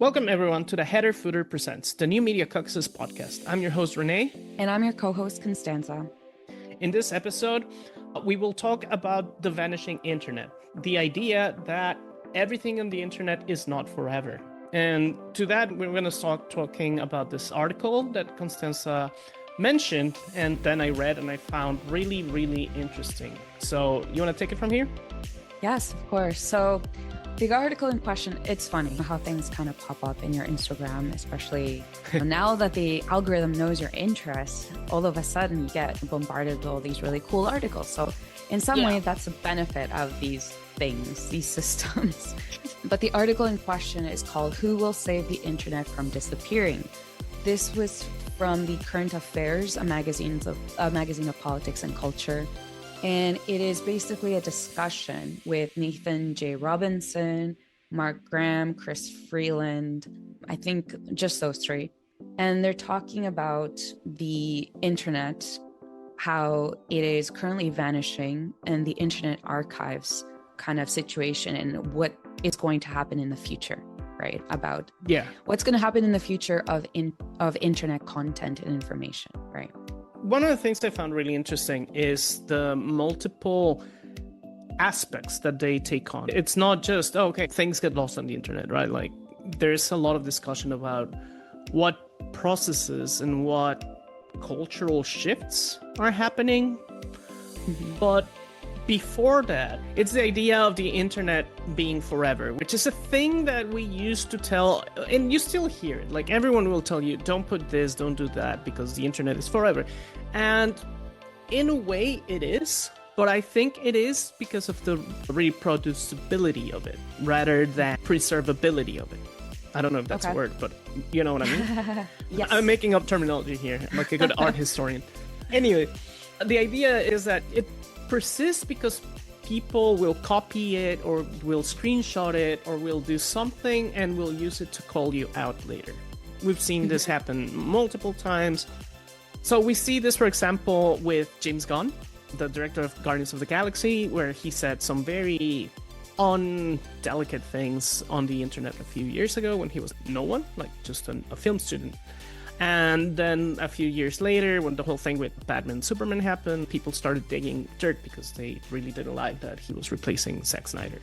Welcome, everyone, to the Header Footer Presents, the New Media Caucus podcast. I'm your host, Rene. And I'm your co-host, Constanza. In this episode, we will talk about the vanishing internet, the idea that everything on the internet is not forever. And to that, we're going to start talking about this article that Constanza mentioned, and then I read and I found really, really interesting. So you want to take it from here? Yes, of course. So the article in question, it's funny how things kind of pop up in your Instagram, especially now that the algorithm knows your interests. All of a sudden, you get bombarded with all these really cool articles. So in some way, that's the benefit of these things, these systems. But the article in question is called "Who Will Save the Internet from Disappearing?" This was from the Current Affairs, a magazine of politics and culture. And it is basically a discussion with Nathan J. Robinson, Mark Graham, Chris Freeland, I think just those three. And they're talking about the internet, how it is currently vanishing, and the internet archives kind of situation and what is going to happen in the future, right? About what's going to happen in the future of internet content and information, right? One of the things I found really interesting is the multiple aspects that they take on. It's not just, things get lost on the internet, right? Like, there's a lot of discussion about what processes and what cultural shifts are happening. Mm-hmm. But before that, it's the idea of the internet being forever, which is a thing that we used to tell, and you still hear it. Like, everyone will tell you, don't put this, don't do that, because the internet is forever. And in a way, it is. But I think it is because of the reproducibility of it, rather than preservability of it. I don't know if that's a word, but you know what I mean? Yes. I'm making up terminology here, like a good art historian. Anyway, the idea is that it persists because people will copy it or will screenshot it or will do something and will use it to call you out later. We've seen this happen multiple times. So we see this, for example, with James Gunn, the director of Guardians of the Galaxy, where he said some very undelicate things on the internet a few years ago when he was no one, like just a film student. And then a few years later, when the whole thing with Batman and Superman happened, people started digging dirt because they really didn't like that he was replacing Zack Snyder.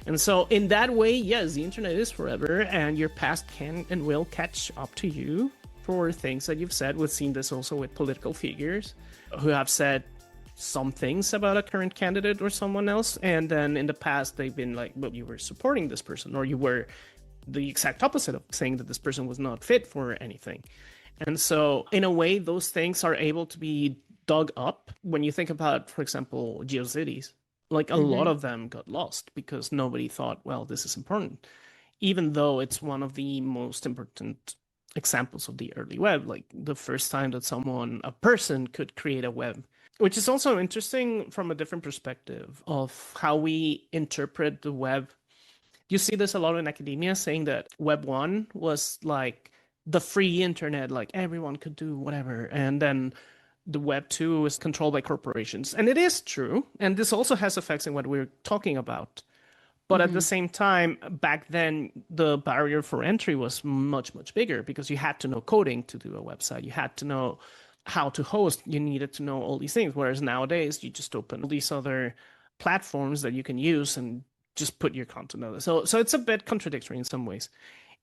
And so in that way, yes, the internet is forever, and your past can and will catch up to you for things that you've said. We've seen this also with political figures who have said some things about a current candidate or someone else. And then in the past, they've been like, well, you were supporting this person, or you were the exact opposite of saying that this person was not fit for anything. And so, in a way, those things are able to be dug up. When you think about, for example, GeoCities, like a lot of them got lost because nobody thought, well, this is important, even though it's one of the most important examples of the early web, like the first time that a person could create a web, which is also interesting from a different perspective of how we interpret the web. You see this a lot in academia, saying that Web 1 was like the free internet, like everyone could do whatever. And then the Web 2 is controlled by corporations. And it is true. And this also has effects in what we're talking about. But at the same time, back then, the barrier for entry was much, much bigger because you had to know coding to do a website. You had to know how to host. You needed to know all these things. Whereas nowadays, you just open all these other platforms that you can use and just put your content out there. So it's a bit contradictory in some ways.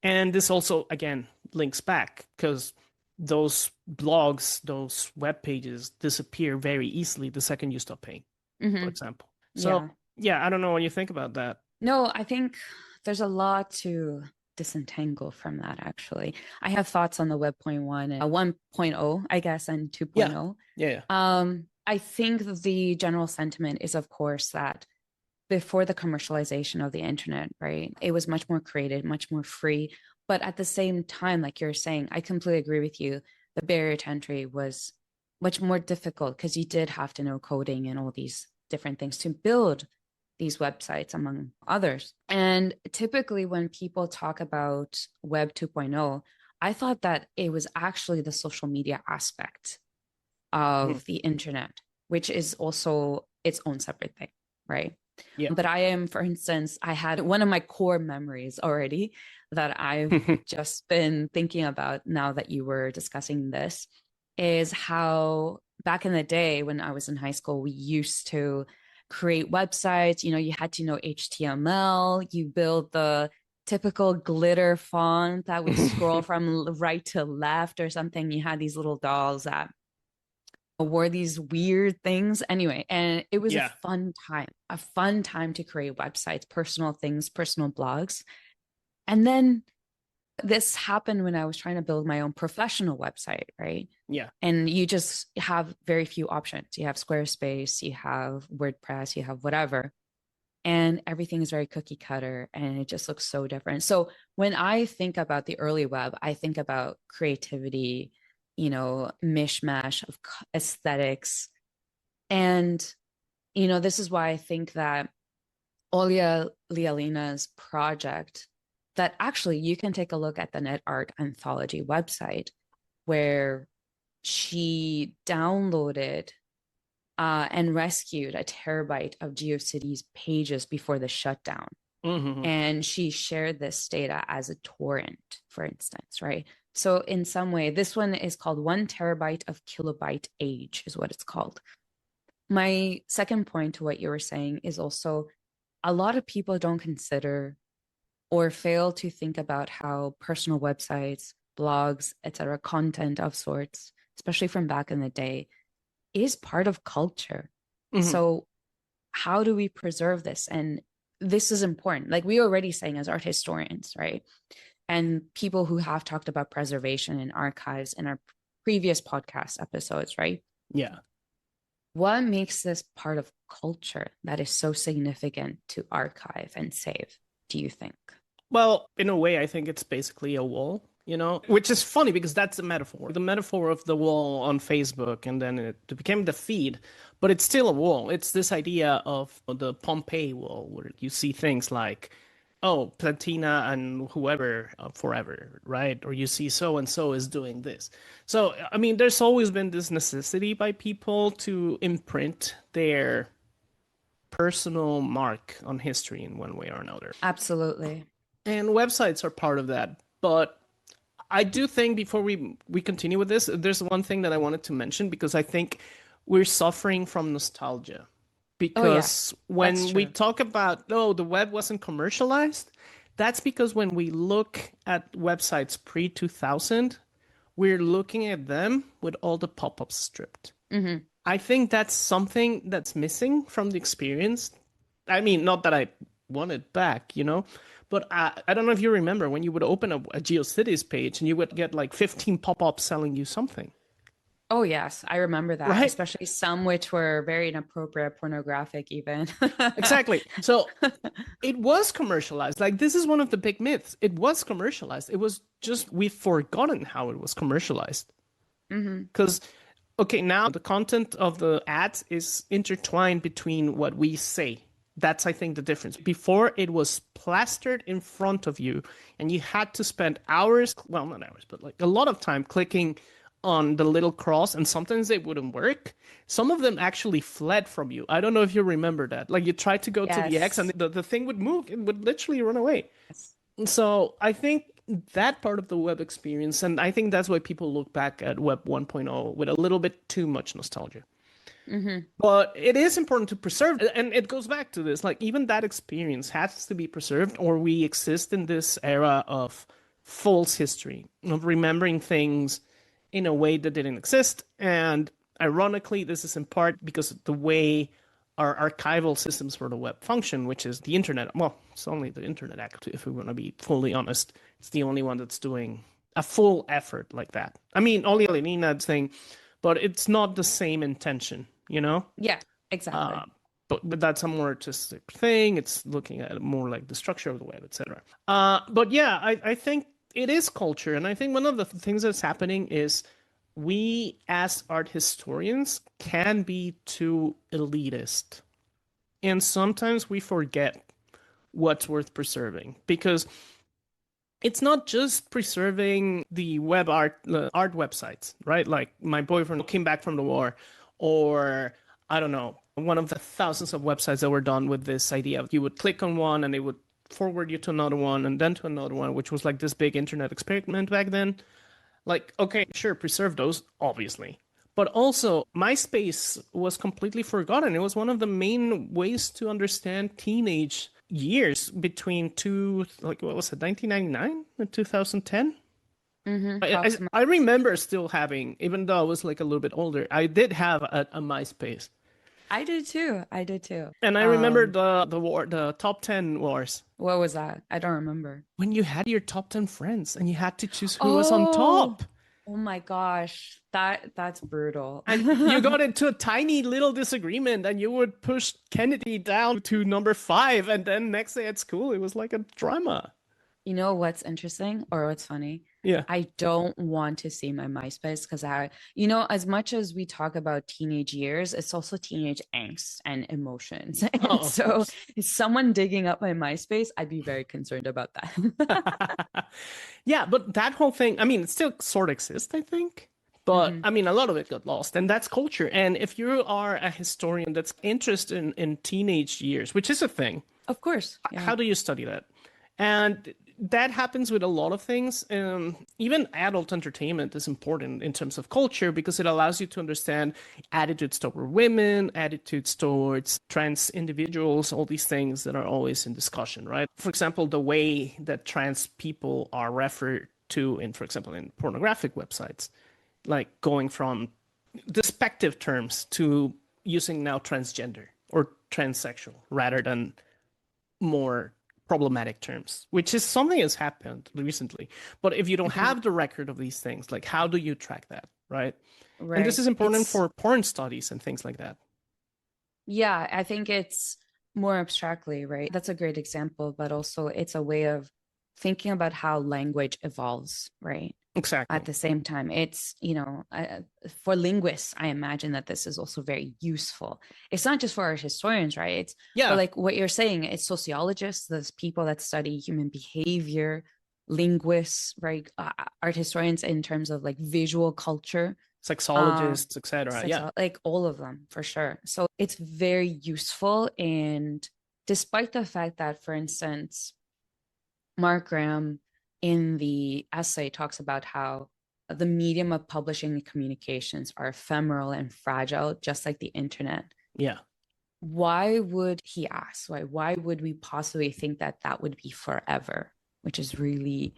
And this also, again, links back because those blogs, those web pages disappear very easily the second you stop paying, for example. So, I don't know what you think about that. No, I think there's a lot to disentangle from that, actually. I have thoughts on the Web 1 and 1.0, I guess, and 2.0. I think the general sentiment is, of course, that before the commercialization of the internet, right, it was much more created, much more free. But at the same time, like you're saying, I completely agree with you. The barrier to entry was much more difficult because you did have to know coding and all these different things to build these websites, among others. And typically when people talk about Web 2.0, I thought that it was actually the social media aspect of the internet, which is also its own separate thing, right? Yeah. But I am, for instance, I had one of my core memories already that I've just been thinking about now that you were discussing this is how back in the day when I was in high school, we used to create websites. You had to know HTML, you build the typical glitter font that would scroll from right to left or something. You had these little dolls that wore these weird things anyway, and it was Yeah. a fun time to create websites, personal things, personal blogs. And then this happened when I was trying to build my own professional website, right? Yeah. And you just have very few options. You have Squarespace, you have WordPress, you have whatever, and everything is very cookie cutter and it just looks so different. So when I think about the early web, I think about creativity, mishmash of aesthetics. And, this is why I think that Olya Lialina's project, that actually you can take a look at the Net Art Anthology website, where she downloaded and rescued a terabyte of GeoCities pages before the shutdown. Mm-hmm. And she shared this data as a torrent, for instance, right? So in some way, this one is called 1 terabyte of kilobyte age is what it's called. My second point to what you were saying is also a lot of people don't consider or fail to think about how personal websites, blogs, etc., content of sorts, especially from back in the day, is part of culture. Mm-hmm. So how do we preserve this? And this is important. Like we already saying as art historians, right? And people who have talked about preservation and archives in our previous podcast episodes, right? Yeah. What makes this part of culture that is so significant to archive and save, do you think? Well, in a way, I think it's basically a wall, which is funny because that's a metaphor. The metaphor of the wall on Facebook, and then it became the feed, but it's still a wall. It's this idea of the Pompeii wall, where you see things like, oh, Platina and whoever forever, right? Or you see so and so is doing this. So, I mean, there's always been this necessity by people to imprint their personal mark on history in one way or another. Absolutely. And websites are part of that. But I do think before we continue with this, there's one thing that I wanted to mention because I think we're suffering from nostalgia. Because when we talk about, the web wasn't commercialized, that's because when we look at websites pre-2000, we're looking at them with all the pop-ups stripped. Mm-hmm. I think that's something that's missing from the experience. I mean, not that I want it back, but I don't know if you remember when you would open a GeoCities page and you would get like 15 pop-ups selling you something. Oh, yes. I remember that, right? Especially some which were very inappropriate, pornographic even. Exactly. So it was commercialized. Like, this is one of the big myths. It was commercialized. It was just we've forgotten how it was commercialized. Because, okay, now the content of the ads is intertwined between what we say. That's, I think, the difference. Before, it was plastered in front of you, and you had to spend hours, well, not hours, but like a lot of time clicking on the little cross, and sometimes they wouldn't work. Some of them actually fled from you. I don't know if you remember that. Like, you tried to go to the X, and the thing would move. It would literally run away. Yes. So I think that part of the web experience, and I think that's why people look back at Web 1.0 with a little bit too much nostalgia. But it is important to preserve, and it goes back to this, like, even that experience has to be preserved, or we exist in this era of false history, of remembering things in a way that didn't exist. And ironically, this is in part because of the way our archival systems for the web function, which is the internet. Well, it's only the internet, actually, if we want to be fully honest. It's the only one that's doing a full effort like that. I mean, only Lenina's thing, but it's not the same intention, Yeah, exactly. But that's a more artistic thing. It's looking at more like the structure of the web, etc. But yeah, I think it is culture. And I think one of the things that's happening is we as art historians can be too elitist. And sometimes we forget what's worth preserving, because it's not just preserving the web art websites, right? Like, my boyfriend came back from the war, or I don't know, one of the thousands of websites that were done with this idea of you would click on one and it would forward you to another one and then to another one, which was like this big internet experiment back then. Like, okay, sure, preserve those, obviously. But also, MySpace was completely forgotten. It was one of the main ways to understand teenage years between like, what was it, 1999 and 2010? I remember still having, even though I was like a little bit older, I did have a MySpace. I did too. I did too. And I remember the top 10 wars. What was that? I don't remember. When you had your top 10 friends and you had to choose who was on Oh, top. oh my gosh. That's brutal. And you got into a tiny little disagreement and you would push Kennedy down to number 5. And then next day at school, it was like a drama. You know what's interesting or what's funny? Yeah. I don't want to see my MySpace because as much as we talk about teenage years, it's also teenage angst and emotions. And so if someone digging up my MySpace, I'd be very concerned about that. Yeah, but that whole thing, I mean, it still sort of exists, I think. But I mean, a lot of it got lost, and that's culture. And if you are a historian that's interested in teenage years, which is a thing, of course, how do you study that? And that happens with a lot of things. Even adult entertainment is important in terms of culture because it allows you to understand attitudes toward women, attitudes towards trans individuals, all these things that are always in discussion, right? For example, the way that trans people are referred to for example, in pornographic websites, like going from despective terms to using now transgender or transsexual rather than more problematic terms, which is something that's happened recently. But if you don't have the record of these things, like how do you track that, right? And this is important for porn studies and things like that. Yeah, I think it's more abstractly, right? That's a great example, but also it's a way of thinking about how language evolves, right? Exactly. At the same time, it's, for linguists, I imagine that this is also very useful. It's not just for our historians, right? It's for like what you're saying, it's sociologists, those people that study human behavior, linguists, right? Art historians in terms of like visual culture, sexologists, etc. Yeah, like all of them for sure. So it's very useful. And despite the fact that, for instance, Mark Graham in the essay talks about how the medium of publishing and communications are ephemeral and fragile, just like the internet. Yeah. Why would he ask? Why would we possibly think that that would be forever? Which is really,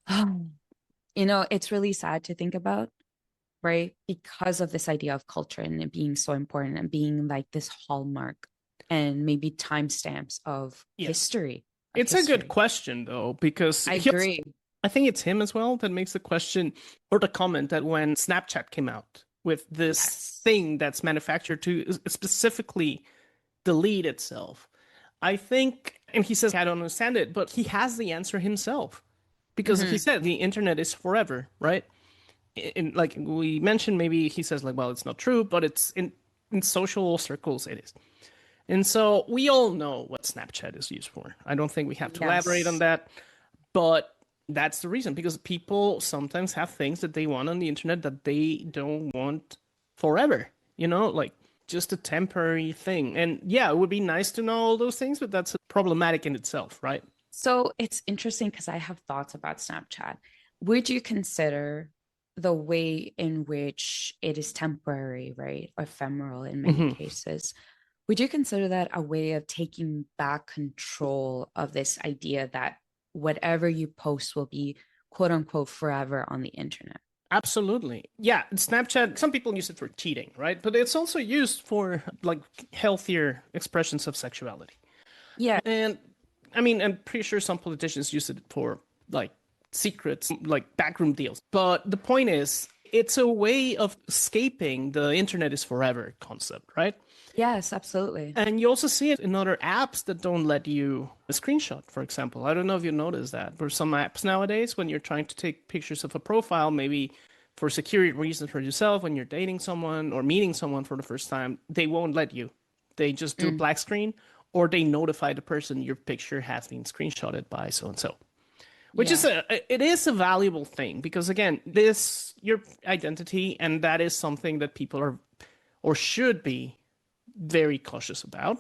it's really sad to think about, right? Because of this idea of culture and it being so important and being like this hallmark and maybe timestamps of history. It's a good question, though, because I agree. I think it's him as well that makes the question or the comment that when Snapchat came out with this thing that's manufactured to specifically delete itself, I think, and he says, I don't understand it, but he has the answer himself because he said the internet is forever, right? Like we mentioned, maybe he says like, well, it's not true, but it's in social circles, it is. And so we all know what Snapchat is used for. I don't think we have to elaborate on that. But that's the reason, because people sometimes have things that they want on the internet that they don't want forever, like just a temporary thing. And yeah, it would be nice to know all those things, but that's problematic in itself, right? So it's interesting because I have thoughts about Snapchat. Would you consider the way in which it is temporary, right? Ephemeral in many cases. Would you consider that a way of taking back control of this idea that whatever you post will be quote unquote forever on the internet? Absolutely. Yeah, Snapchat, some people use it for cheating, right? But it's also used for like healthier expressions of sexuality. Yeah. And I mean, I'm pretty sure some politicians use it for like secrets, like backroom deals. But the point is, it's a way of escaping the internet is forever concept, right? Yes, absolutely. And you also see it in other apps that don't let you screenshot, for example. I don't know if you noticed that. There's some apps nowadays when you're trying to take pictures of a profile, maybe for security reasons for yourself, when you're dating someone or meeting someone for the first time, they won't let you. They just do a black screen, or they notify the person your picture has been screenshotted by so-and-so. Which is it is a valuable thing because, again, this your identity, and that is something that people are or should be very cautious about.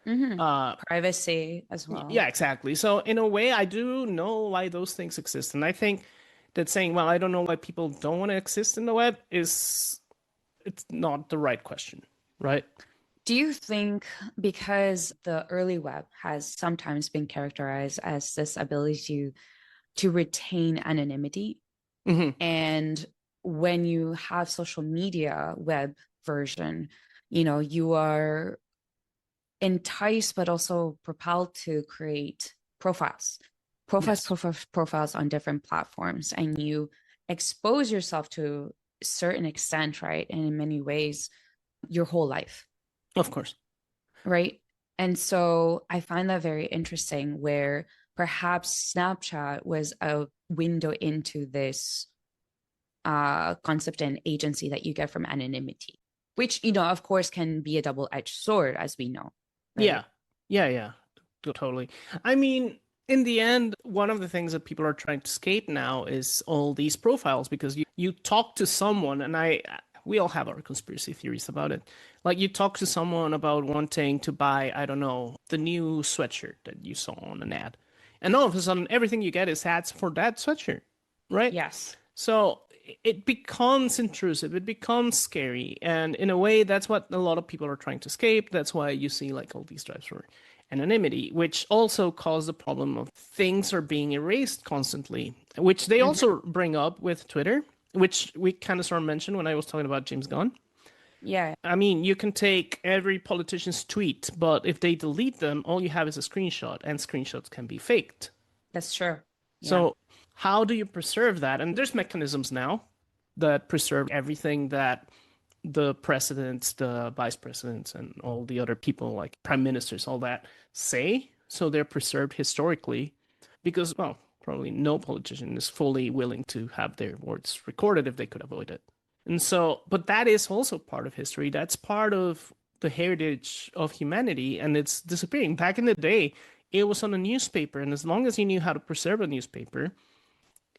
Privacy as well. Yeah, exactly. So in a way, I do know why those things exist, and I think that saying, "Well, I don't know why people don't want to exist in the web," is it's not the right question, right? Do you think because the early web has sometimes been characterized as this ability to retain anonymity, Hmm. and when you have social media web version, you are enticed but also propelled to create Yes, profiles on different platforms, and you expose yourself to a certain extent, right? And in many ways, your whole life, of course. right? And so I find that very interesting, where perhaps Snapchat was a window into this concept and agency that you get from anonymity, which, of course, can be a double-edged sword, as we know, Yeah, right? yeah, totally. I mean, in the end, one of the things that people are trying to escape now is all these profiles because you talk to someone, and we all have our conspiracy theories about it. Like you talk to someone about wanting to buy, I don't know, the new sweatshirt that you saw on an ad, and all of a sudden, everything you get is ads for that sweatshirt, right? Yes. So it becomes intrusive, it becomes scary, and in a way, that's what a lot of people are trying to escape. That's why you see like all these drives for anonymity, which also cause the problem of things are being erased constantly, which they Hmm. also bring up with Twitter, which we kind of sort of mentioned when I was talking about James Gunn. Yeah, I mean, you can take every politician's tweet, but if they delete them, all you have is a screenshot, and screenshots can be faked. that's true. Yeah. So, how do you preserve that? And there's mechanisms now that preserve everything that the presidents, the vice presidents, and all the other people, like prime ministers, all that say. So they're preserved historically because, well, probably no politician is fully willing to have their words recorded if they could avoid it. And so, but that is also part of history. That's part of the heritage of humanity, and it's disappearing. Back in the day, it was on a newspaper, and as long as you knew how to preserve a newspaper,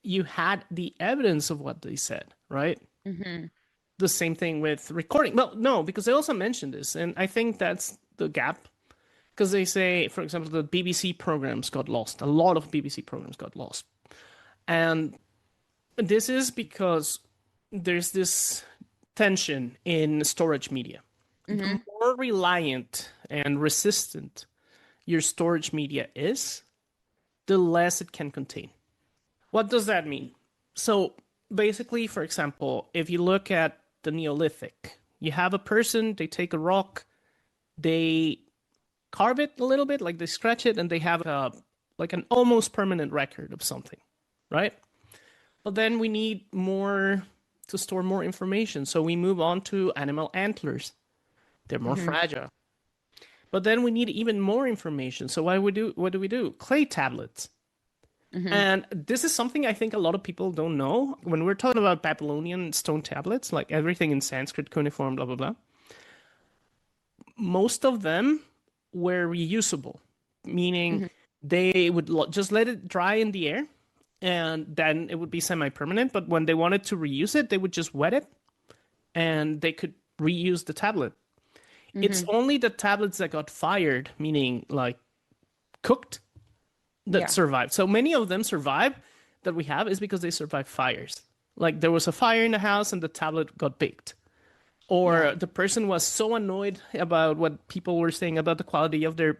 you had the evidence of what they said, right? Hmm. The same thing with recording. Well, no, because they also mentioned this, and I think that's the gap. Because they say, for example, the BBC programs got lost. A lot of BBC programs got lost. And this is because there's this tension in storage media. The Hmm. more reliant and resistant your storage media is, the less it can contain. What does that mean? So basically, for example, if you look at the Neolithic, you have a person, they take a rock, they carve it a little bit, like they scratch it, and they have like an almost permanent record of something, right? But then we need more to store more information, so we move on to animal antlers. They're more Hmm. fragile. But then we need even more information. So what do we do? Clay tablets. Hmm. And this is something I think a lot of people don't know. When we're talking about Babylonian stone tablets, like everything in Sanskrit, cuneiform, blah, blah, blah, most of them were reusable, meaning Hmm. they would just let it dry in the air and then it would be semi permanent. But when they wanted to reuse it, they would just wet it and they could reuse the tablet. It's Hmm. only the tablets that got fired, meaning like cooked, that Yeah. survived. So many of them survive that we have is because they survived fires. Like there was a fire in the house and the tablet got baked. Yeah. Or the person was so annoyed about what people were saying about the quality of their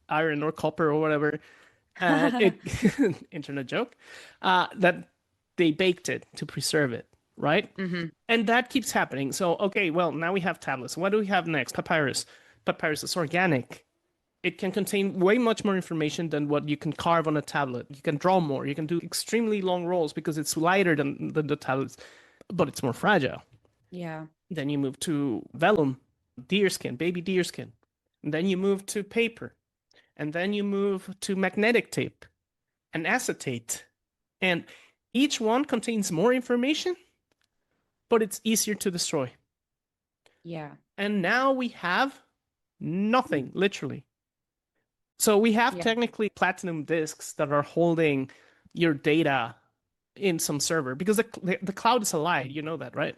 iron or copper or whatever, and it internet joke, that they baked it to preserve it, right? Hmm. And that keeps happening. So okay, well now we have tablets. What do we have next? Papyrus. Papyrus is organic. It can contain way much more information than what you can carve on a tablet. You can draw more. You can do extremely long rolls because it's lighter than the tablets, but it's more fragile. Yeah. Then you move to vellum, deerskin, baby deerskin. And then you move to paper. And then you move to magnetic tape and acetate. And each one contains more information, but it's easier to destroy. Yeah. And now we have nothing, literally. So we have Yeah. technically platinum disks that are holding your data in some server because the cloud is a lie. You know that, right?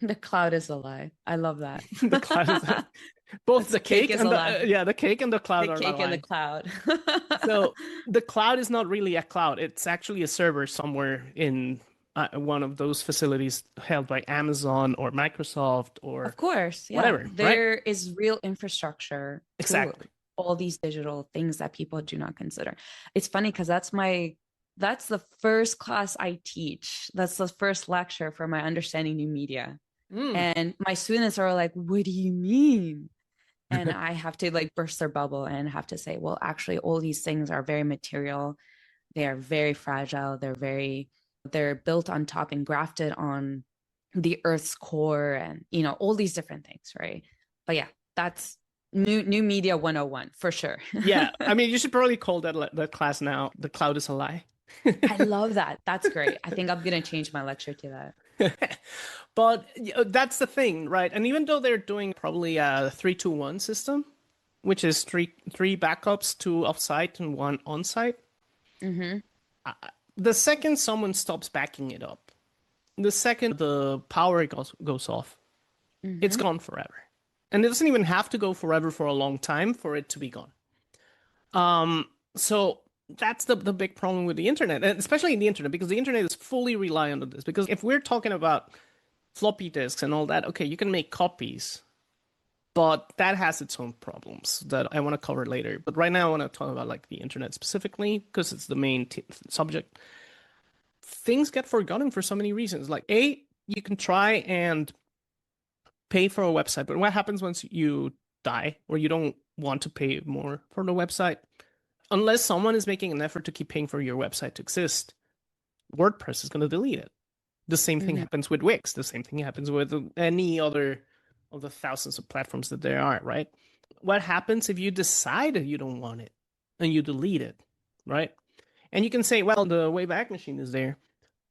The cloud is a lie. I love that. The cloud is a, Both That's the cake cake is and a lie. the cake and the cloud The are not cake and the lying. cloud. So the cloud is not really a cloud. It's actually a server somewhere in one of those facilities held by Amazon or Microsoft or Of course, yeah. whatever, right? There is real infrastructure to Exactly. all these digital things that people do not consider. It's funny because that's the first class I teach. That's the first lecture for my understanding new media. Mm. And my students are like, "What do you mean?" And I have to like burst their bubble and have to say, well, actually, all these things are very material. They are very fragile. They're built on top and grafted on the Earth's core and, all these different things, right? But yeah, that's new media 101 for sure. Yeah, I mean, you should probably call that class now. The cloud is a lie. I love that. That's great. I think I'm going to change my lecture to that. But that's the thing, right? And even though they're doing probably a 3-2-1 system, which is three backups, two offsite and one onsite, Mm-hmm. the second someone stops backing it up, the second the power goes off, it's Mm-hmm. gone forever. And it doesn't even have to go forever for a long time for it to be gone. So that's the big problem with the internet, and especially in the internet, because the internet is fully reliant on this. Because if we're talking about floppy disks and all that, okay, you can make copies, but that has its own problems that I want to cover later. But right now, I want to talk about like the internet specifically because it's the main subject. Things get forgotten for so many reasons. Like you can try and pay for a website, but what happens once you die or you don't want to pay more for the website? Unless someone is making an effort to keep paying for your website to exist, WordPress is going to delete it. The same thing Mm-hmm. happens with Wix. The same thing happens with any other of the thousands of platforms that there are, right? What happens if you decide that you don't want it and you delete it, right? And you can say, well, the Wayback Machine is there,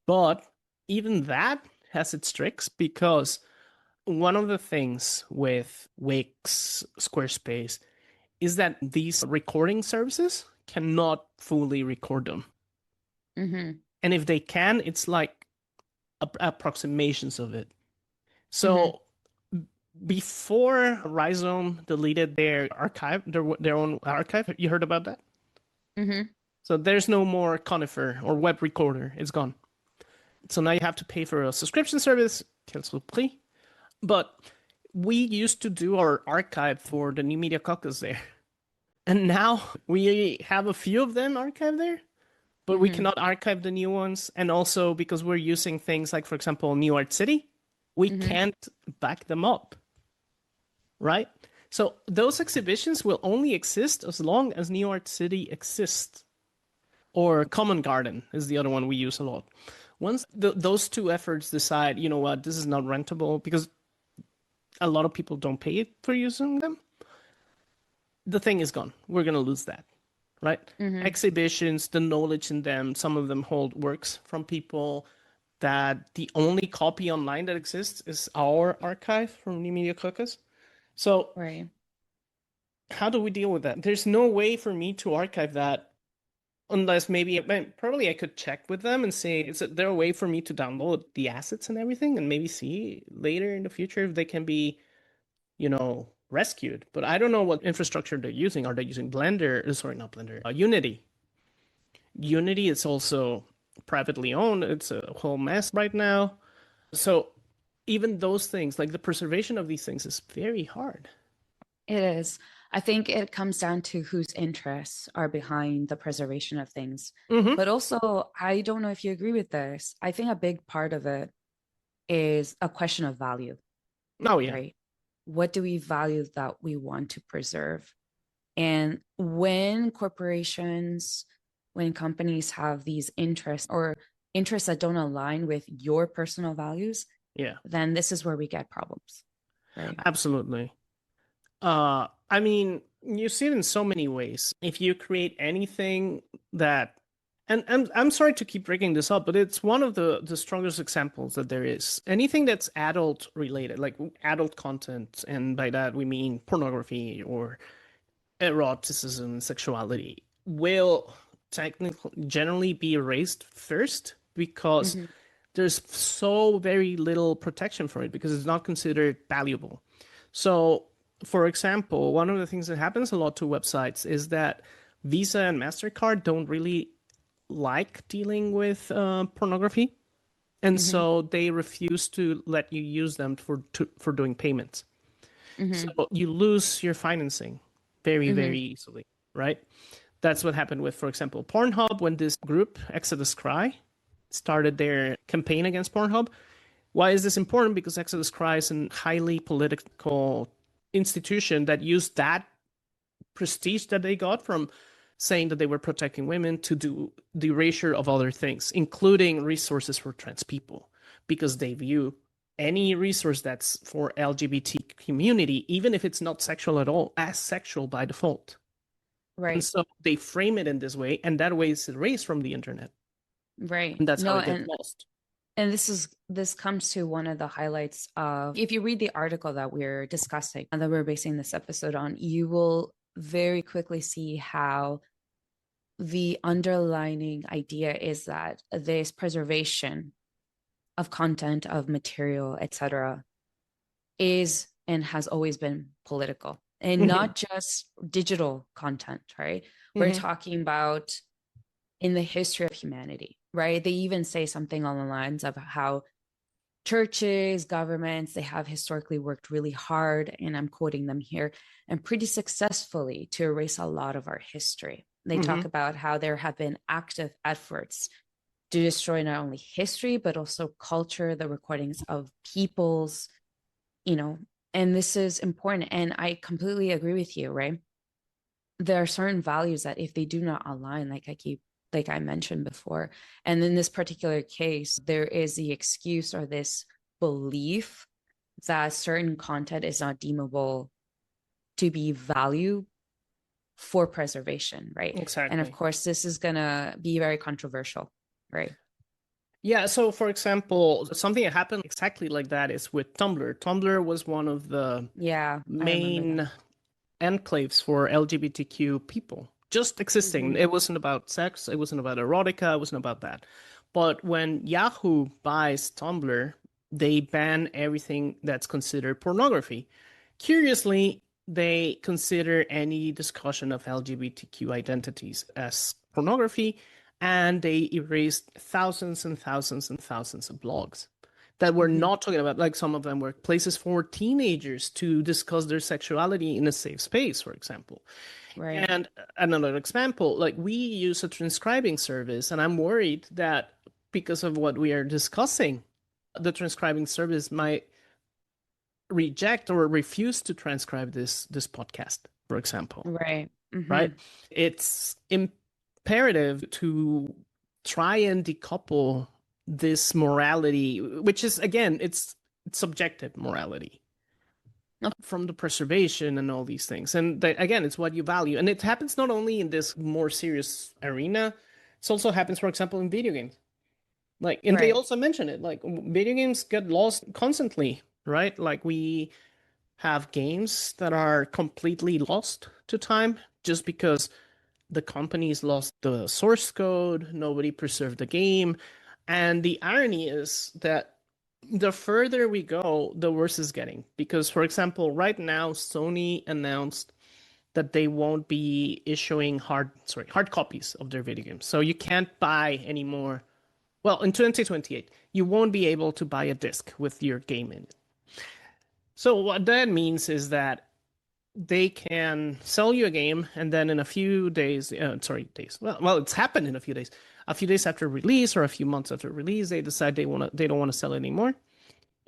but even that has its tricks because one of the things with Wix, Squarespace, is that these recording services cannot fully record them. Mm-hmm. And if they can, it's like approximations of it. Mm-hmm. So before Rhizome deleted their archive, their own archive, you heard about that? Mm-hmm. So there's no more Conifer or web recorder. It's gone. So now you have to pay for a subscription service, quel prix. But we used to do our archive for the New Media Caucus there. And now we have a few of them archived there, but we Mm-hmm. cannot archive the new ones. And also because we're using things like, for example, New Art City, we Mm-hmm. can't back them up, right? So those exhibitions will only exist as long as New Art City exists. Or Common Garden is the other one we use a lot. Once those two efforts decide, you know what, this is not rentable because a lot of people don't pay for using them, the thing is gone. We're going to lose that, right? Mm-hmm. Exhibitions, the knowledge in them, some of them hold works from people that the only copy online that exists is our archive from New Media Caucus. So Right. how do we deal with that? There's no way for me to archive that unless probably I could check with them and say, is there a way for me to download the assets and everything and maybe see later in the future if they can be, rescued? But I don't know what infrastructure they're using. Are they using Blender? Sorry, not Blender. Unity. Unity is also privately owned. It's a whole mess right now. So even those things, like the preservation of these things, is very hard. It is. I think it comes down to whose interests are behind the preservation of things. Mm-hmm. But also, I don't know if you agree with this. I think a big part of it is a question of value, Oh yeah. right? What do we value that we want to preserve? And when companies have these interests or interests that don't align with your personal values, Yeah. then this is where we get problems, right? Absolutely. I mean, you see it in so many ways. If you create anything that, and I'm sorry to keep bringing this up, but it's one of the strongest examples that there is. Anything that's adult related, like adult content, and by that we mean pornography or eroticism, sexuality, will technically generally be erased first because Mm-hmm. there's so very little protection for it because it's not considered valuable. So For example, one of the things that happens a lot to websites is that Visa and MasterCard don't really like dealing with pornography. And Mm-hmm. so they refuse to let you use them for doing payments. So Mm-hmm. you lose your financing very, Mm-hmm. very easily, right? That's what happened with, for example, Pornhub when this group, Exodus Cry, started their campaign against Pornhub. Why is this important? Because Exodus Cry is a highly political institution that used that prestige that they got from saying that they were protecting women to do the erasure of other things, including resources for trans people, because they view any resource that's for LGBT community, even if it's not sexual at all, as sexual by default. And Right. so they frame it in this way, and that way it's erased from the internet. Right. And that's how No, it gets lost. and this comes to one of the highlights of, if you read the article that we're discussing and that we're basing this episode on, you will very quickly see how the underlining idea is that this preservation of content, of material, etc., is and has always been political, and Mm-hmm. not just digital content, right? We're Mm-hmm. talking about in the history of humanity, right? They even say something along the lines of how churches, governments, they have historically worked really hard, and I'm quoting them here, and pretty successfully to erase a lot of our history. They Mm-hmm. talk about how there have been active efforts to destroy not only history, but also culture, the recordings of peoples, you know, and this is important. And I completely agree with you, right? There are certain values that if they do not align, like I mentioned before, and in this particular case, there is the excuse or this belief that certain content is not deemable to be value for preservation, right? And of Exactly. course, this is gonna be very controversial, right? Yeah, so for example, something that happened exactly like that is with Tumblr. Tumblr was one of the Yeah, I remember that. main enclaves for LGBTQ people just existing. Mm-hmm. It wasn't about sex, it wasn't about erotica, it wasn't about that. But when Yahoo buys Tumblr, they ban everything that's considered pornography. Curiously, they consider any discussion of LGBTQ identities as pornography, and they erased thousands and thousands and thousands of blogs that we're Mm-hmm. not talking about. Like some of them were places for teenagers to discuss their sexuality in a safe space, for example. Right. And another example, like we use a transcribing service, and I'm worried that because of what we are discussing, the transcribing service might reject or refuse to transcribe this podcast, for example, Right. right? Mm-hmm. It's imperative to try and decouple this morality, which is again, it's subjective morality from the preservation and all these things. And again, it's what you value. And it happens not only in this more serious arena, it also happens, for example, in video games. Like, and they Right. also mention it, like video games get lost constantly, right? Like we have games that are completely lost to time just because the companies lost the source code, nobody preserved the game. And the irony is that the further we go, the worse it's getting. Because, for example, right now, Sony announced that they won't be issuing hard copies of their video games. So you can't buy anymore. Well, in 2028, you won't be able to buy a disc with your game in it. So what that means is that they can sell you a game, and then in a few days, days. Well, it's happened in a few days. A few days after release, or a few months after release, they decide they don't want to sell it anymore,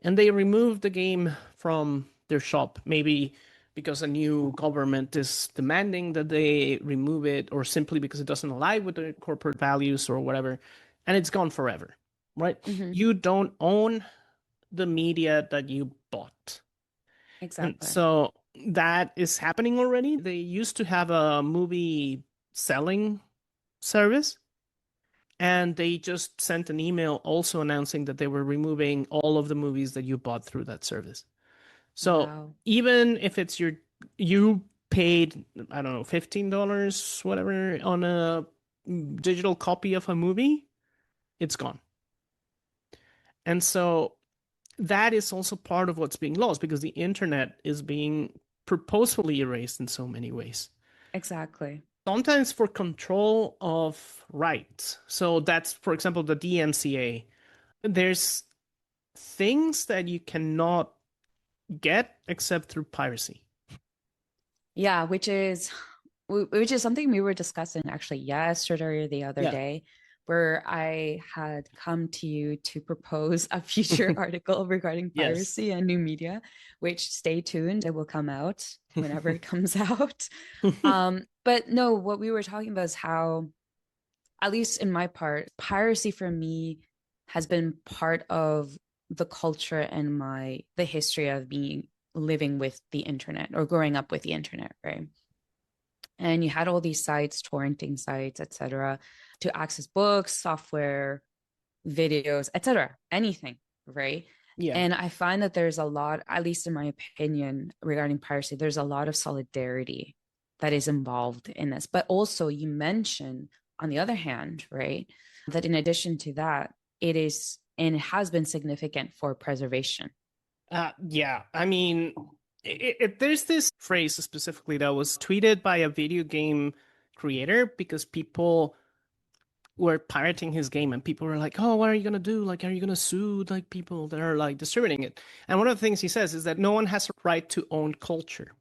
and they remove the game from their shop. Maybe because a new government is demanding that they remove it, or simply because it doesn't align with their corporate values or whatever, and it's gone forever. Right? Mm-hmm. You don't own the media that you bought. And Exactly. so that is happening already. They used to have a movie selling service, and they just sent an email also announcing that they were removing all of the movies that you bought through that service. So Wow. even if it's you paid, I don't know, $15, whatever, on a digital copy of a movie, it's gone. And so that is also part of what's being lost because the internet is being purposefully erased in so many ways. Exactly. Sometimes for control of rights. So that's, for example, the DMCA. There's things that you cannot get except through piracy. Yeah, which is something we were discussing actually yesterday or the other Yeah. day, where I had come to you to propose a future article regarding Yes. piracy and new media, which stay tuned, it will come out whenever it comes out. But no, what we were talking about is how, at least in my part, piracy for me has been part of the culture and the history of being living with the internet or growing up with the internet, right? And you had all these sites, torrenting sites, etc., to access books, software, videos, etc., anything, right? Yeah. And I find that there's a lot, at least in my opinion, regarding piracy, there's a lot of solidarity that is involved in this. But also, you mentioned, on the other hand, right, that in addition to that, it is and it has been significant for preservation. Yeah. I mean, there's this phrase specifically that was tweeted by a video game creator because people were pirating his game and people were like, oh, what are you going to do? Like, are you going to sue like people that are like distributing it? And one of the things he says is that no one has a right to own culture.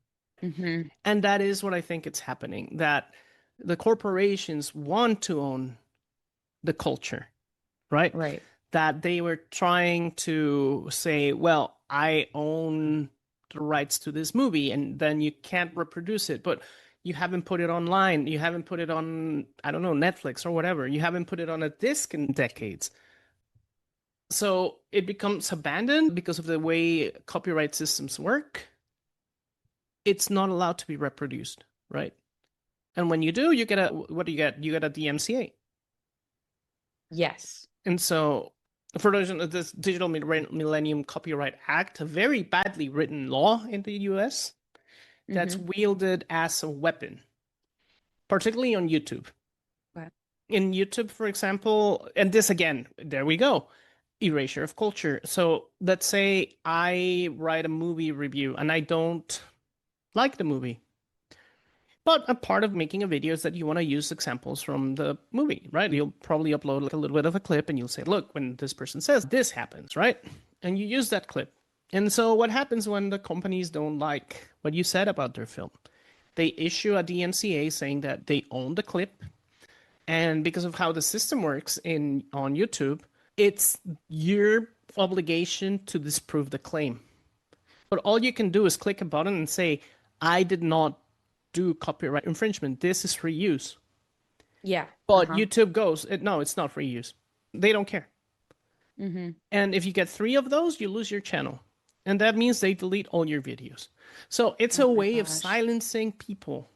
Mm-hmm. And that is what I think it's happening, that the corporations want to own the culture, right? Right. That they were trying to say, well, I own the rights to this movie, and then you can't reproduce it, but you haven't put it online. You haven't put it on, I don't know, Netflix or whatever. You haven't put it on a disc in decades. So it becomes abandoned because of the way copyright systems work. It's not allowed to be reproduced, right? And when you do, you get what do you get? You get a DMCA. Yes. And so, for those, this Digital Millennium Copyright Act, a very badly written law in the US that's Mm-hmm. wielded as a weapon, particularly on YouTube. Okay. In YouTube, for example, and this again, there we go, erasure of culture. So let's say I write a movie review and I don't like the movie. But a part of making a video is that you want to use examples from the movie, right? You'll probably upload like a little bit of a clip and you'll say, look, when this person says this happens, right? And you use that clip. And so what happens when the companies don't like what you said about their film? They issue a DMCA saying that they own the clip. And because of how the system works on YouTube, it's your obligation to disprove the claim. But all you can do is click a button and say, I did not do copyright infringement. This is free use. Yeah. But Uh-huh. YouTube goes, no, it's not free use. They don't care. Mm-hmm. And if you get 3 of those, you lose your channel. And that means they delete all your videos. So it's Oh a my way of gosh. silencing people,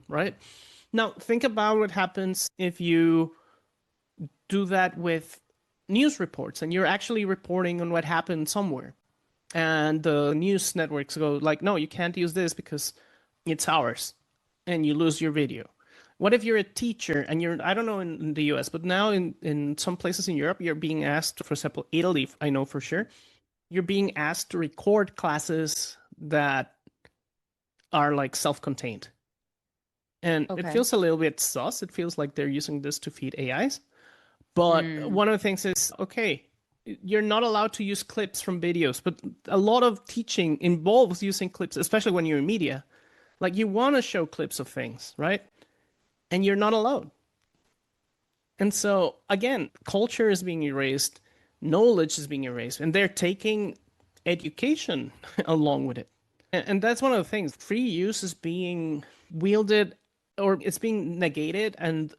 right? Now, think about what happens if you do that with news reports and you're actually reporting on what happened somewhere. And the news networks go like, no, you can't use this because it's ours. And you lose your video. What if you're a teacher and you're, I don't know in the US, but now in some places in Europe, you're being asked, for example, Italy, I know for sure, you're being asked to record classes that are like self contained. And it Okay. feels a little bit sus. It feels like they're using this to feed AIs. But Mm. one of the things is, okay, you're not allowed to use clips from videos, but a lot of teaching involves using clips, especially when you're in media. Like you want to show clips of things, right? And you're not allowed. And so again, culture is being erased, knowledge is being erased, and they're taking education along with it. And that's one of the things. Free use is being wielded or it's being negated, and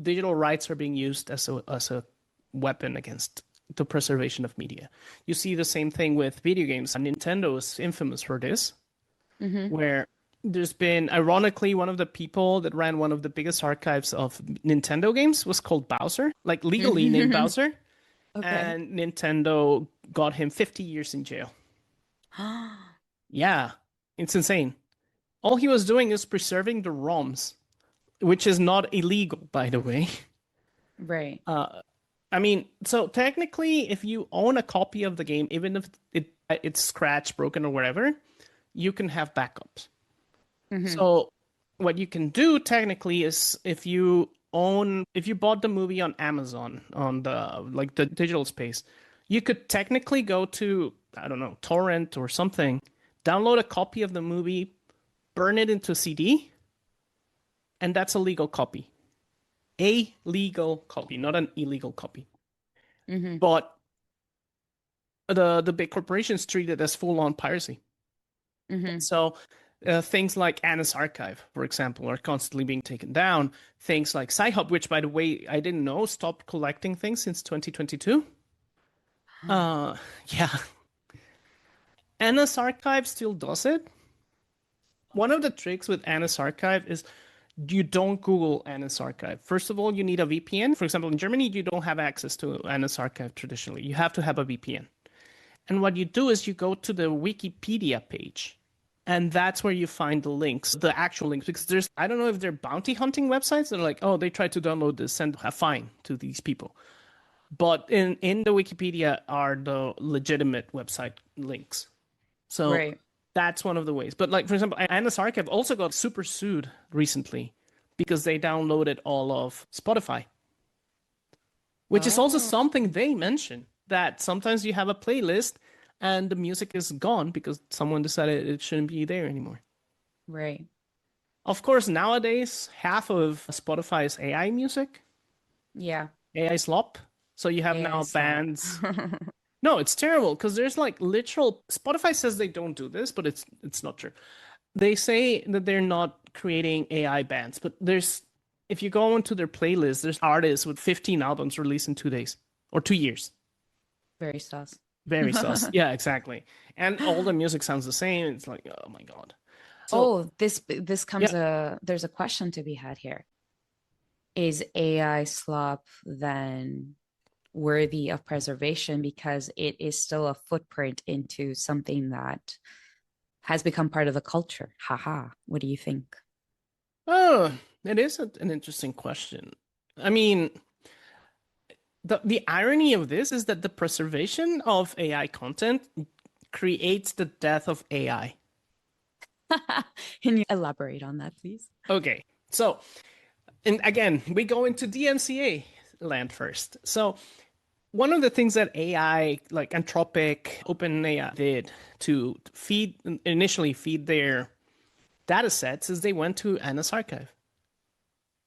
digital rights are being used as a weapon against the preservation of media. You see the same thing with video games. Nintendo is infamous for this, Mm-hmm. where there's been, ironically, one of the people that ran one of the biggest archives of Nintendo games was called Bowser, like legally named Bowser, Okay. and Nintendo got him 50 years in jail. Yeah, it's insane. All he was doing is preserving the ROMs, which is not illegal, by the way. Right. I mean, so technically, if you own a copy of the game, even if it's scratched, broken, or whatever, you can have backups. Hmm. So what you can do technically is if you bought the movie on Amazon on the digital space, you could technically go to, I don't know, torrent or something, download a copy of the movie, burn it into a CD, and that's a legal copy. A legal copy, not an illegal copy. Hmm. But the big corporations treat it as full on piracy. Hmm. So things like Anna's Archive, for example, are constantly being taken down. Things like Sci-Hub, which, by the way, I didn't know, stopped collecting things since 2022. Uh, yeah. Anna's Archive still does it. One of the tricks with Anna's Archive is you don't Google Anna's Archive. First of all, you need a VPN. For example, in Germany, you don't have access to Anna's Archive traditionally. You have to have a VPN. And what you do is you go to the Wikipedia page. And that's where you find the links, the actual links. Because I don't know if they're bounty hunting websites. They're like, oh, they tried to download this, send a fine to these people. But in the Wikipedia are the legitimate website links. So Right. that's one of the ways. But like, for example, Anna's Archive also got super sued recently because they downloaded all of Spotify, which is also Oh, something they mention that sometimes you have a playlist and the music is gone because someone decided it shouldn't be there anymore. right. Of course, nowadays, half of Spotify is AI music, Yeah. AI slop. So you have AI now slop. bands. No, it's terrible because there's like literal. Spotify says they don't do this, but it's not true. They say that they're not creating AI bands, but if you go into their playlist, there's artists with 15 albums released in 2 days or 2 years. Very sus. Very sus. Yeah, exactly. And all the music sounds the same. It's like, oh my God. So, Oh, this yeah. comes there's a question to be had here. Is AI slop then worthy of preservation because it is still a footprint into something that has become part of the culture? Haha. What do you think? Oh, it is an interesting question. I mean, the irony of this is that the preservation of AI content creates the death of AI. Can you elaborate on that, please? Okay. So, and again, we go into DMCA land first. So, one of the things that AI, like Anthropic, OpenAI, did to initially feed their data sets is they went to Anna's Archive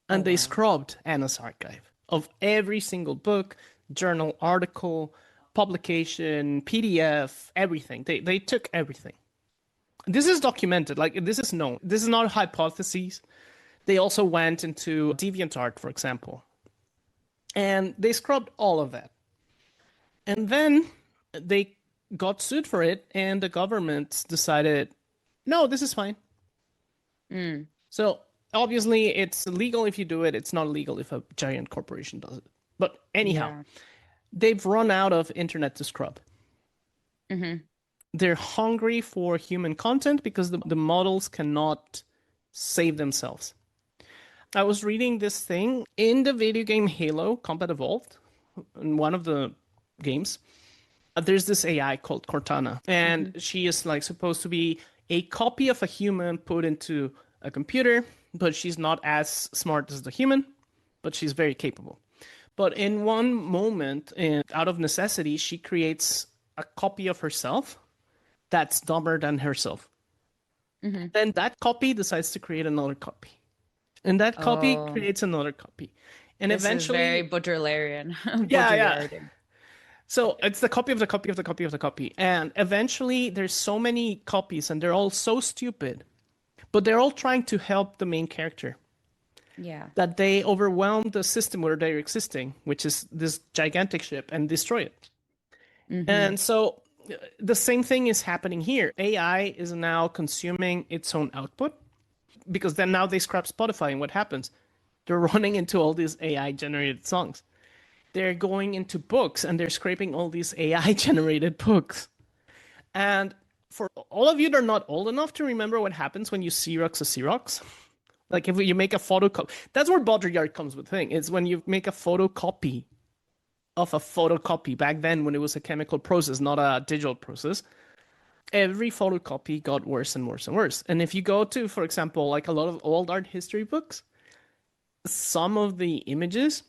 Oh, and they wow. scrubbed Anna's Archive of every single book, journal, article, publication, PDF, everything. They took everything. This is documented. Like, this is known. This is not hypotheses. They also went into DeviantArt, for example, and they scrubbed all of that. And then they got sued for it, and the government decided, no, this is fine. Mm, So obviously, it's legal if you do it. It's not legal if a giant corporation does it. But anyhow, yeah. they've run out of internet to scrub. Hmm. They're hungry for human content because the models cannot save themselves. I was reading this thing in the video game Halo Combat Evolved, in one of the games. There's this AI called Cortana, and Hmm. she is like supposed to be a copy of a human put into a computer, but she's not as smart as the human, but she's very capable. But in one moment, out of necessity, she creates a copy of herself that's dumber than herself. Hmm. Then that copy decides to create another copy. And that copy Oh, creates another copy. And this is very eventually, Baudrillarian. yeah, yeah. Baudrillarding. So it's the copy of the copy of the copy of the copy. And eventually there's so many copies and they're all so stupid, but they're all trying to help the main character Yeah. that they overwhelm the system where they're existing, which is this gigantic ship, and destroy it. Hmm. And so the same thing is happening here. AI is now consuming its own output because then now they scrap Spotify, and what happens? They're running into all these AI generated songs. They're going into books and they're scraping all these AI generated books. And for all of you that are not old enough to remember what happens when you Xerox a Xerox, like if you make a photocopy, that's where Baudrillard comes with thing. It's when you make a photocopy of a photocopy back then when it was a chemical process, not a digital process. every photocopy got worse and worse and worse. And if you go to, for example, like a lot of old art history books, some of the images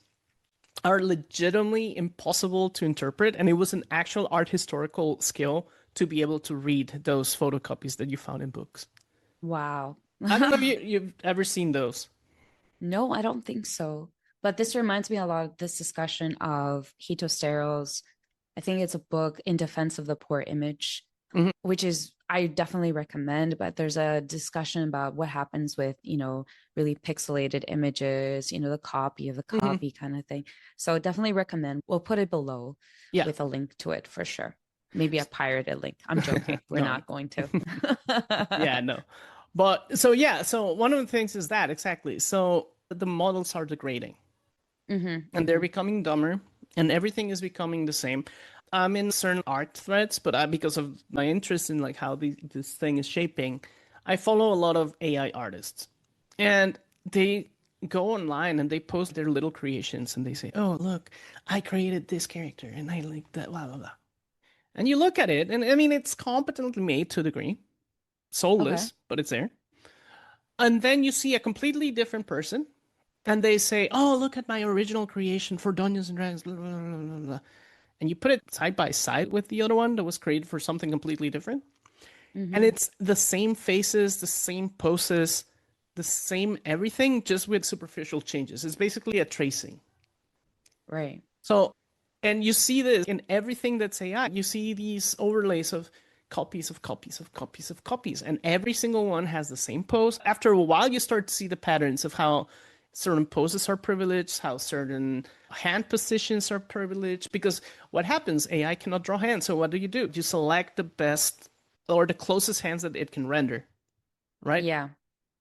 are legitimately impossible to interpret, and it was an actual art historical skill to be able to read those photocopies that you found in books. Wow. I don't know if you've ever seen those. No, I don't think so. But this reminds me a lot of this discussion of Hito Stero's, I think it's a book, In Defense of the Poor Image, Mhm. which is I definitely recommend, but there's a discussion about what happens with, really pixelated images, the copy of the Mhm. copy kind of thing. So definitely recommend. We'll put it below Yeah. with a link to it for sure. Maybe a pirated link. I'm joking. We're No. not going to. Yeah, no. But so yeah, so one of the things is that exactly. So the models are degrading and they're becoming dumber and everything is becoming the same. I'm in certain art threads, but because of my interest in like how this thing is shaping, I follow a lot of AI artists. And they go online and they post their little creations and they say, "Oh, look, I created this character and I like that blah blah blah." And you look at it and I mean it's competently made to a degree, Okay. soulless, but it's there. And then you see a completely different person and they say, "Oh, look at my original creation for Dungeons and Dragons." Blah, blah, blah, blah, blah. And you put it side by side with the other one that was created for something completely different. And Mm-hmm. it's the same faces, the same poses, the same everything, just with superficial changes. It's basically a tracing. Right. So, and you see this in everything that's AI. You see these overlays of copies of copies of copies of copies, and every single one has the same pose. After a while, you start to see the patterns of how certain poses are privileged, how certain hand positions are privileged. Because what happens, AI cannot draw hands. So what do? You select the best or the closest hands that it can render, right? Yeah.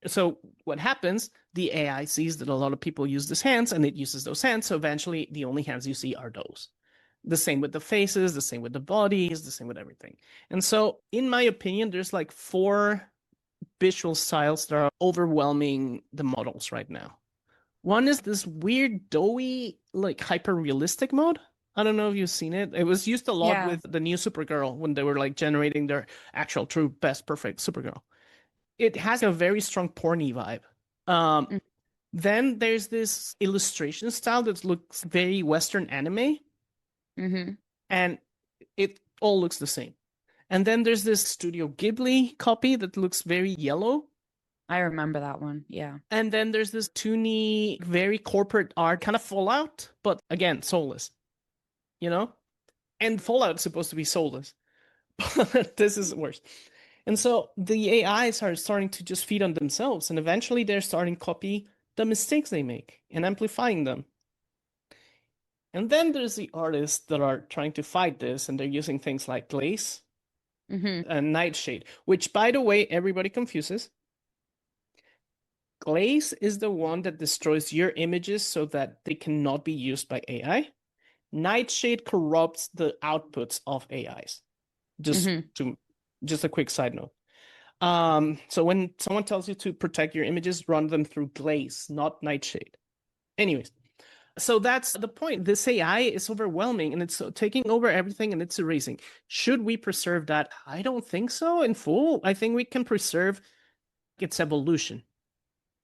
So what happens, the AI sees that a lot of people use these hands and it uses those hands, so eventually the only hands you see are those. The same with the faces, the same with the bodies, the same with everything. And so in my opinion, there's like four visual styles that are overwhelming the models right now. One is this weird doughy like hyper realistic mode. I don't know if you've seen it. It was used a lot Yeah. with the new Supergirl when they were like generating their actual true best perfect Supergirl. It has a very strong porny vibe. Um, then there's this illustration style that looks very Western anime, Mm-hmm. and it all looks the same. And then there's this Studio Ghibli copy that looks very yellow. I remember that one. Yeah. And then there's this toony, very corporate art, kind of Fallout, but again, soulless, you know? And Fallout's supposed to be soulless, but this is worse. And so the AIs are starting to just feed on themselves, and eventually they're starting to copy the mistakes they make and amplifying them. And then there's the artists that are trying to fight this, and they're using things like glaze Mm-hmm. and nightshade, which, by the way, everybody confuses. Glaze is the one that destroys your images so that they cannot be used by AI. Nightshade corrupts the outputs of AIs. Just Mm-hmm. to just a quick side note. So when someone tells you to protect your images, run them through glaze, not nightshade. Anyways, so that's the point. This AI is overwhelming and it's taking over everything and it's erasing. Should we preserve that? I don't think so in full. I think we can preserve its evolution.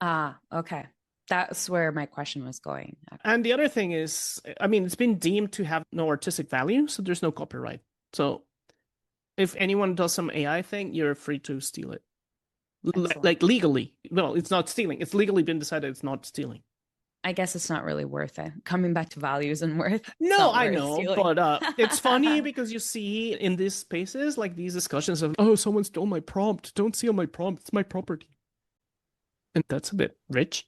Ah, okay. That's where my question was going. And the other thing is, I mean, it's been deemed to have no artistic value, so there's no copyright. So if anyone does some AI thing, you're free to steal it. Excellent. Like legally. Well, it's not stealing. It's legally been decided it's not stealing. I guess it's not really worth it. Coming back to values and worth, it's No, not I worth know, stealing. but it's funny because you see in these spaces like these discussions of, oh, someone stole my prompt. Don't steal my prompt. It's my property. And that's a bit rich.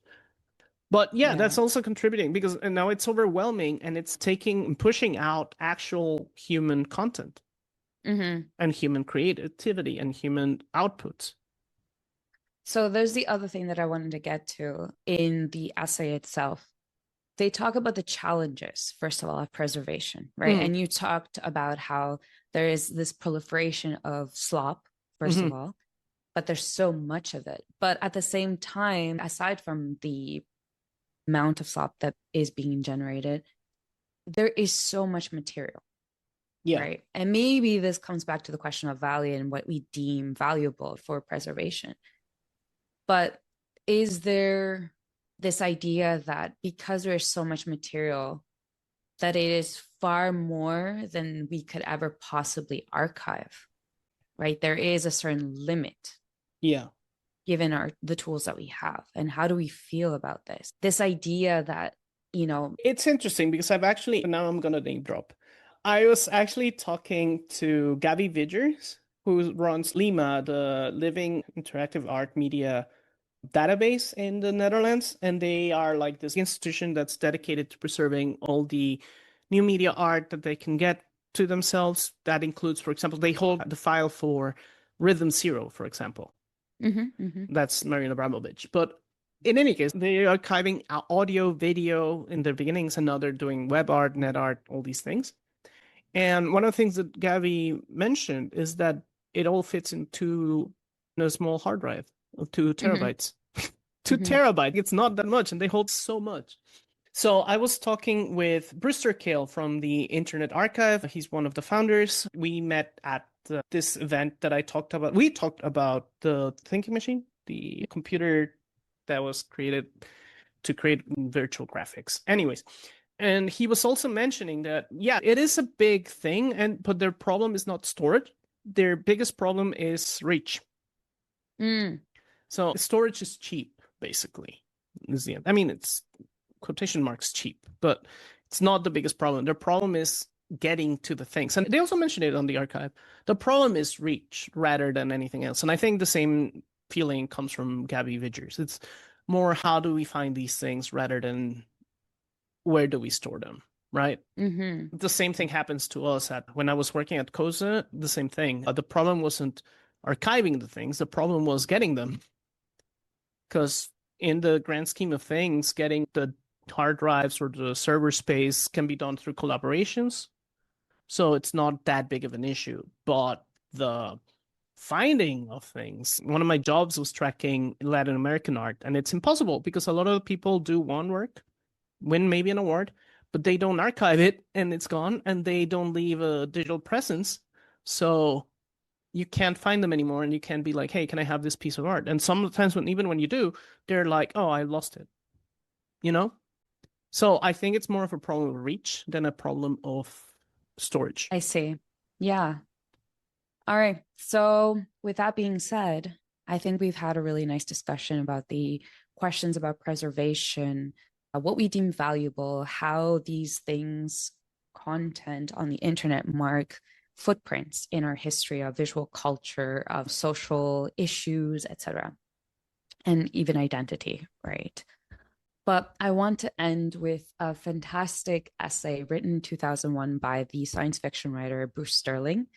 But yeah, Yeah. that's also contributing because now it's overwhelming and it's taking pushing out actual human content Mm-hmm. and human creativity and human outputs. So there's the other thing that I wanted to get to in the essay itself. They talk about the challenges, first of all, of preservation, right? Mm, And you talked about how there is this proliferation of slop, first hmm of all, but there's so much of it. But at the same time, aside from the amount of slop that is being generated, there is so much material. Yeah. right? And maybe this comes back to the question of value and what we deem valuable for preservation. But is there this idea that because there's so much material, that it is far more than we could ever possibly archive, right? There is a certain limit. Yeah. Given the tools that we have. And how do we feel about this idea that, It's interesting because now I'm gonna name drop. I was actually talking to Gabby Vigers, who runs Lima, the Living Interactive Art Media database in the Netherlands, and they are like this institution that's dedicated to preserving all the new media art that they can get to themselves. That includes, for example, they hold the file for Rhythm Zero, for example. That's Marian Abramovich. But in any case, they are archiving audio, video in their beginnings, and now they're doing web art, net art, all these things. And one of the things that Gavi mentioned is that it all fits into a small hard drive of 2 terabytes. 2 terabytes. It's not that much, and they hold so much. So I was talking with Brewster Kale from the Internet Archive. He's one of the founders. We met at this event that I talked about. We talked about the thinking machine, the computer that was created to create virtual graphics. Anyways, and he was also mentioning that, yeah, it is a big thing, but their problem is not storage. Their biggest problem is reach. So storage is cheap, basically. I mean, it's quotation marks cheap, but it's not the biggest problem. Their problem is getting to the things. And they also mentioned it on the archive. The problem is reach rather than anything else. And I think the same feeling comes from Gabby Vigers. It's more how do we find these things rather than where do we store them, right? The same thing happens to us when I was working at COSA, the same thing. The problem wasn't archiving the things. The problem was getting them. Because in the grand scheme of things, getting the hard drives or the server space can be done through collaborations. So it's not that big of an issue. But the finding of things, one of my jobs was tracking Latin American art, and it's impossible because a lot of people do one work, win maybe an award, but they don't archive it and it's gone, and they don't leave a digital presence. So you can't find them anymore, and you can't be like, hey, can I have this piece of art? And sometimes even when you do, they're like, oh, I lost it, So I think it's more of a problem of reach than a problem of storage. I see. Yeah. All right. So with that being said, I think we've had a really nice discussion about the questions about preservation, what we deem valuable, how these things, content on the internet, mark footprints in our history of visual culture, of social issues, etc., and even identity, right? But I want to end with a fantastic essay written in 2001 by the science fiction writer Bruce Sterling,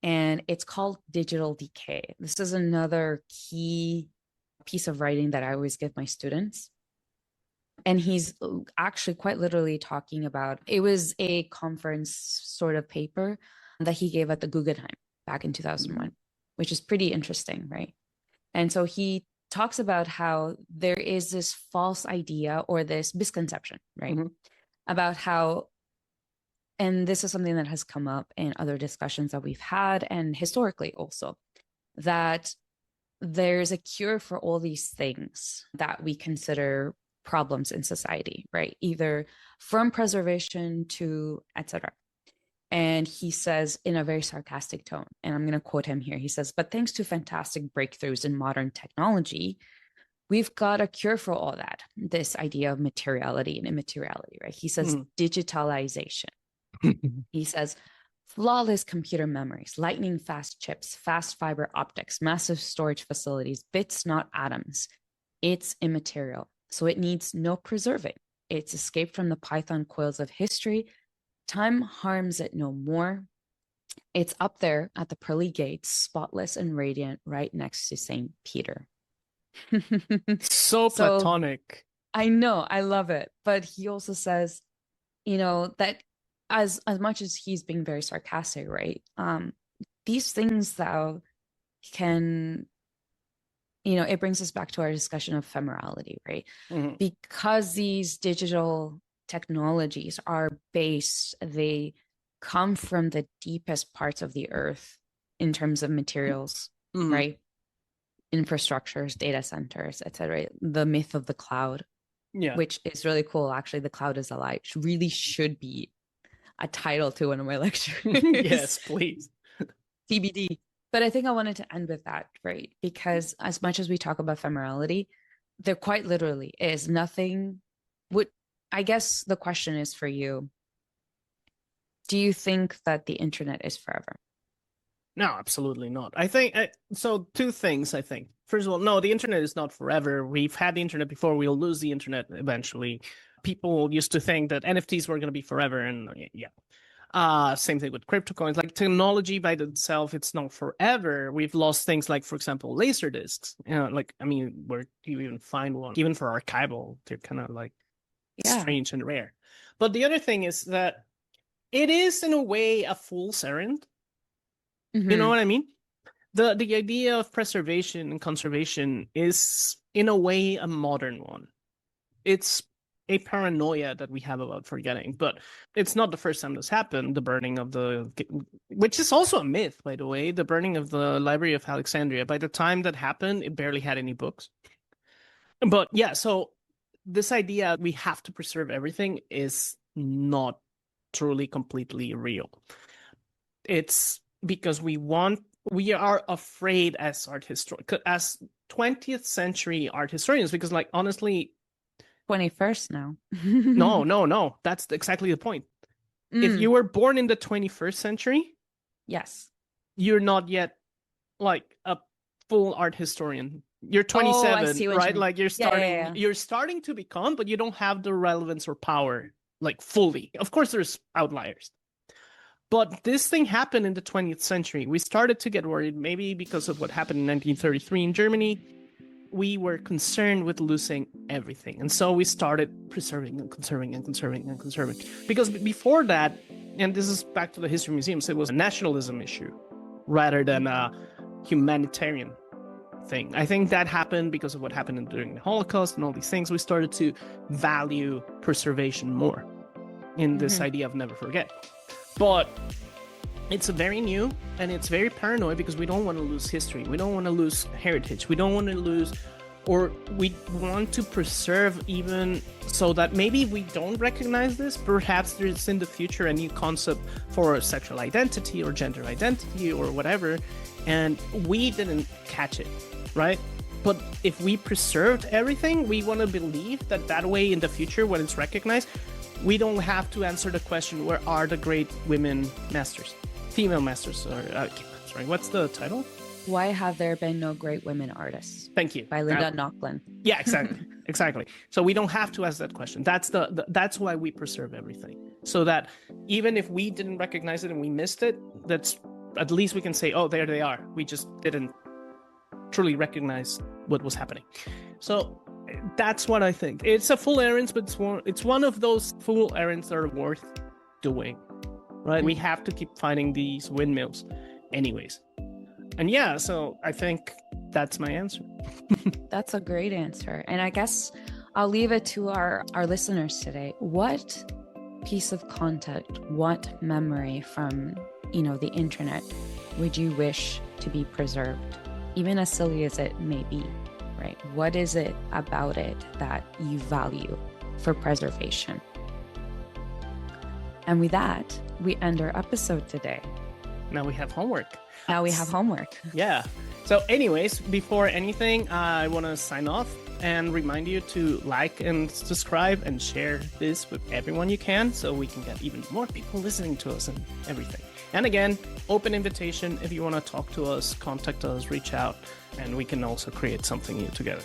and it's called Digital Decay. This is another key piece of writing that I always give my students. And he's actually quite literally talking about, it was a conference sort of paper that he gave at the Guggenheim back in 2001, which is pretty interesting, right? And so he talks about how there is this false idea or this misconception, right? About how, and this is something that has come up in other discussions that we've had and historically also, that there's a cure for all these things that we consider problems in society, right? Either from preservation to etc. And he says in a very sarcastic tone, and I'm going to quote him here. He says, but thanks to fantastic breakthroughs in modern technology, we've got a cure for all that. This idea of materiality and immateriality, right? He says digitalization. He says flawless computer memories, lightning fast chips, fast fiber optics, massive storage facilities, bits, not atoms. It's immaterial, so it needs no preserving. It's escaped from the Python coils of history. Time harms it no more. It's up there at the pearly gates, spotless and radiant, right next to St. Peter. So platonic. I know, I love it. But he also says, that as much as he's being very sarcastic, right? These things that can, it brings us back to our discussion of ephemerality, right? Because these digital technologies are based, they come from the deepest parts of the earth in terms of materials, right? Infrastructures, data centers, etc. The myth of the cloud, which is really cool. Actually, the cloud is alive. Really should be a title to one of my lectures. Yes, please. TBD. But I think I wanted to end with that, right? Because as much as we talk about ephemerality, there quite literally is nothing. I guess the question is for you, do you think that the internet is forever? No, absolutely not. I think so. Two things, I think. First of all, no, the internet is not forever. We've had the internet before. We'll lose the internet eventually. People used to think that NFTs were going to be forever, and yeah. Same thing with crypto coins. Like technology by itself, it's not forever. We've lost things like, for example, laser discs. Like, I mean, where do you even find one? Even for archival, they're kind of like strange and rare. But the other thing is that it is in a way a fool's errand. You know what I mean? The idea of preservation and conservation is in a way a modern one. It's a paranoia that we have about forgetting, but it's not the first time this happened. The burning of which is also a myth, by the way, the burning of the Library of Alexandria. By the time that happened, it barely had any books. But yeah, so this idea we have to preserve everything is not truly completely real. It's because we are afraid as art historians, as 20th century art historians, because like honestly, 21st now. No, that's exactly the point. If you were born in the 21st century, yes, you're not yet like a full art historian. You're 27, right? Like you're starting you're starting to become, but you don't have the relevance or power like fully. Of course there's outliers. But this thing happened in the 20th century. We started to get worried, maybe because of what happened in 1933 in Germany. We were concerned with losing everything. And so we started preserving and conserving and conserving and conserving. Because before that, and this is back to the history museums, it was a nationalism issue rather than a humanitarian thing. I think that happened because of what happened during the Holocaust and all these things. We started to value preservation more in this idea of never forget. But it's very new and it's very paranoid because we don't want to lose history. We don't want to lose heritage. We don't want to lose, or we want to preserve even so that maybe we don't recognize this. Perhaps there's in the future a new concept for sexual identity or gender identity or whatever, and we didn't catch it, right? But if we preserved everything, we want to believe that way in the future when it's recognized, we don't have to answer the question, where are the great women masters? Female masters, or sorry, what's the title? Why Have There Been No Great Women Artists? Thank you. By Linda Nochlin. Yeah, exactly. Exactly. So we don't have to ask that question. That's why we preserve everything. So that even if we didn't recognize it and we missed it, that's at least we can say, oh, there they are. We just didn't truly recognize what was happening. So that's what I think. It's a full errand, but it's one of those full errands that are worth doing, right? We have to keep fighting these windmills anyways. And yeah, so I think that's my answer. That's a great answer. And I guess I'll leave it to our listeners today. What piece of content, what memory from, the internet would you wish to be preserved? Even as silly as it may be, right? What is it about it that you value for preservation? And with that, we end our episode today. Now we have homework. Yeah. So anyways, before anything, I want to sign off and remind you to like and subscribe and share this with everyone you can so we can get even more people listening to us and everything. And again, open invitation. If you want to talk to us, contact us, reach out, and we can also create something new together.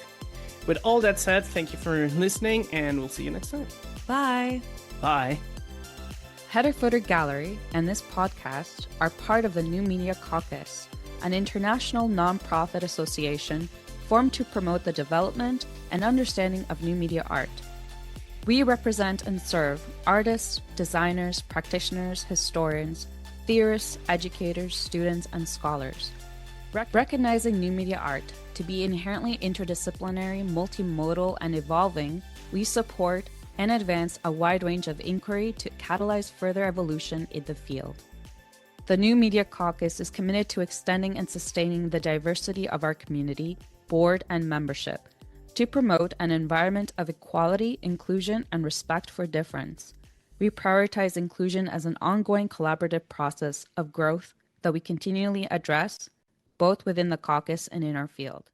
With all that said, thank you for listening, and we'll see you next time. Bye. Bye. Header Footer Gallery and this podcast are part of the New Media Caucus, an international non-profit association formed to promote the development and understanding of new media art. We represent and serve artists, designers, practitioners, historians, theorists, educators, students, and scholars. Recognizing new media art to be inherently interdisciplinary, multimodal, and evolving, we support and advance a wide range of inquiry to catalyze further evolution in the field. The New Media Caucus is committed to extending and sustaining the diversity of our community, board, and membership, to promote an environment of equality, inclusion, and respect for difference. We prioritize inclusion as an ongoing collaborative process of growth that we continually address, both within the caucus and in our field.